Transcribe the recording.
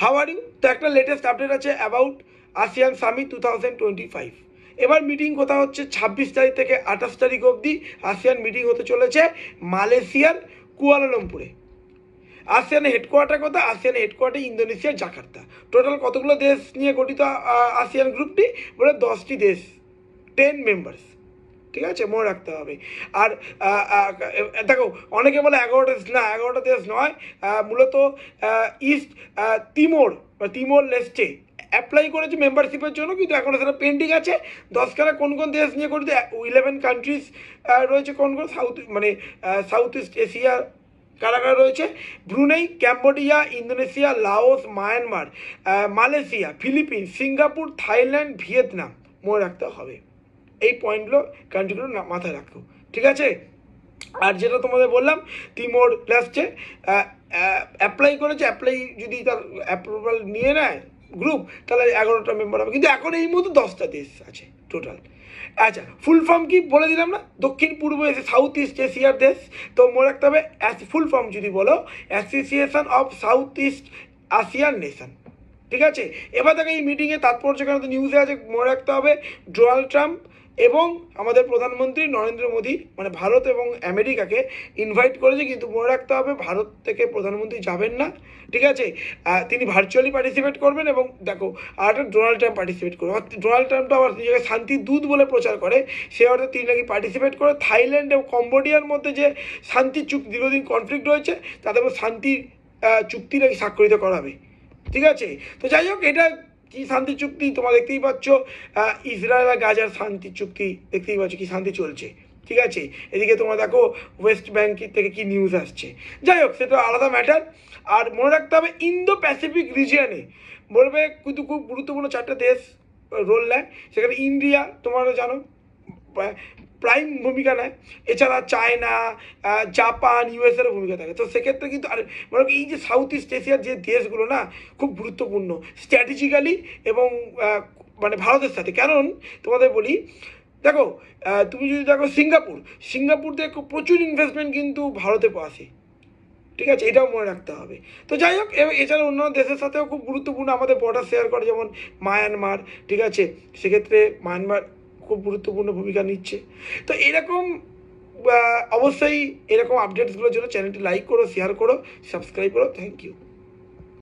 How are you? তো একটা latest update আছে অ্যাবাউট আসিয়ান সামিট 2025। এবার মিটিং কোথাও হচ্ছে 26 তারিখ থেকে 28 তারিখ অবধি আসিয়ান মিটিং হতে চলেছে মালয়েশিয়ার কুয়ালালামপুরে। আসিয়ানের হেডকোয়ার্টার কথা? আসিয়ানের হেডকোয়ার্টার ইন্দোনেশিয়ার জাকার্তা। টোটাল কতগুলো দেশ নিয়ে গঠিত আসিয়ান গ্রুপটি? বলে 10টি দেশ, 10 মেম্বার্স। ঠিক আছে, মনে রাখতে হবে। আর দেখো, অনেকে বলে 11টা দেশ, না 11টা দেশ নয়, মূলত ইস্ট তিমোর বা তিমোর লেস্টে অ্যাপ্লাই করেছে মেম্বারশিপের জন্য, কিন্তু এখনও সেটা পেন্ডিং আছে। 10খানা কোন কোন দেশ নিয়ে গঠিত? 11 কান্ট্রিজ রয়েছে। কোন কোন? সাউথ ইস্ট এশিয়ার কারা কারা রয়েছে? Brunei, Cambodia, Indonesia, Laos, Myanmar, Malaysia, Philippines, Singapore, Thailand, Vietnam. মনে রাখতে হবে এই পয়েন্টগুলো, কান্ট্রিগুলো মাথায় রাখো। ঠিক আছে। আর যেটা তোমাদের বললাম, তিমোর লেস্টে অ্যাপ্লাই করেছে। অ্যাপ্লাই যদি তার অ্যাপ্রুভাল নিয়ে নেয় গ্রুপ, তাহলে 11টা মেম্বার হবে, কিন্তু এখন এই মুহূর্তে 10টা দেশ আছে টোটাল। আচ্ছা, ফুল ফর্ম কি বলে দিলাম না? দক্ষিণ পূর্ব এশিয়া, সাউথ ইস্ট এশিয়ার দেশ। তো মনে রাখতে হবে, ফুল ফর্ম যদি বলো, association of south east ASEAN nation. ঠিক আছে। এবার দেখো এই মিটিংয়ে তাৎপর্য কেন, তো নিউজে আছে। মনে রাখতে হবে ডোনাল্ড ট্রাম্প এবং আমাদের প্রধানমন্ত্রী নরেন্দ্র মোদী, মানে ভারত এবং আমেরিকাকে ইনভাইট করেছে, কিন্তু মনে রাখতে হবে ভারত থেকে প্রধানমন্ত্রী যাবেন না। ঠিক আছে। তিনি ভার্চুয়ালি পার্টিসিপেট করবেন। এবং দেখো, আর একটা ডোনাল্ড ট্রাম্প পার্টিসিপেট করবে। ডোনাল্ড ট্রাম্প তো আবার নিজেকে শান্তির দূত বলে প্রচার করে, সে অর্থে তিনি নাকি পার্টিসিপেট করে থাইল্যান্ড এবং কম্বোডিয়ার মধ্যে যে শান্তি চুক্তি, দীর্ঘদিন কনফ্লিক্ট রয়েছে, তাদের শান্তি চুক্তি নাকি স্বাক্ষরিত করাবে। ঠিক আছে। তো যাই হোক, এটা কি শান্তি চুক্তি তোমরা দেখতেই পাচ্ছ, ইসরায়েল আর গাজার শান্তি চুক্তি দেখতেই পাচ্ছ কি শান্তি চলছে। ঠিক আছে। এদিকে তোমরা দেখো ওয়েস্ট ব্যাঙ্ক থেকে কি নিউজ আসছে। যাই হোক, সেটা আলাদা ম্যাটার। আর মনে রাখতে হবে ইন্দো প্যাসিফিক রিজিয়নে বলবে কিন্তু খুব গুরুত্বপূর্ণ 4টে দেশ রোল নেয়। সেখানে ইন্ডিয়া তোমরা জানো প্রাইম ভূমিকা নেয়। এছাড়া চায়না, জাপান, ইউএসএর ভূমিকা থাকে। তো সেক্ষেত্রে কিন্তু আর মানে এই যে সাউথ ইস্ট এশিয়ার যে দেশগুলো না, খুব গুরুত্বপূর্ণ স্ট্র্যাটেজিক্যালি এবং মানে ভারতের সাথে। কারণ তোমাদের বলি, দেখো তুমি যদি দেখো সিঙ্গাপুর থেকে প্রচুর ইনভেস্টমেন্ট কিন্তু ভারতে আসে। ঠিক আছে, এটাও মনে রাখতে হবে। তো যাই হোক, এছাড়া অন্যান্য দেশের সাথেও খুব গুরুত্বপূর্ণ আমাদের বর্ডার শেয়ার করে, যেমন মায়ানমার। ঠিক আছে, সেক্ষেত্রে মায়ানমার খুব গুরুত্বপূর্ণ ভূমিকা নিচ্ছে। তো এরকম অবশ্যই এরকম আপডেটসগুলোর জন্য চ্যানেলটি লাইক করো, শেয়ার করো, সাবস্ক্রাইব করো। Thank you.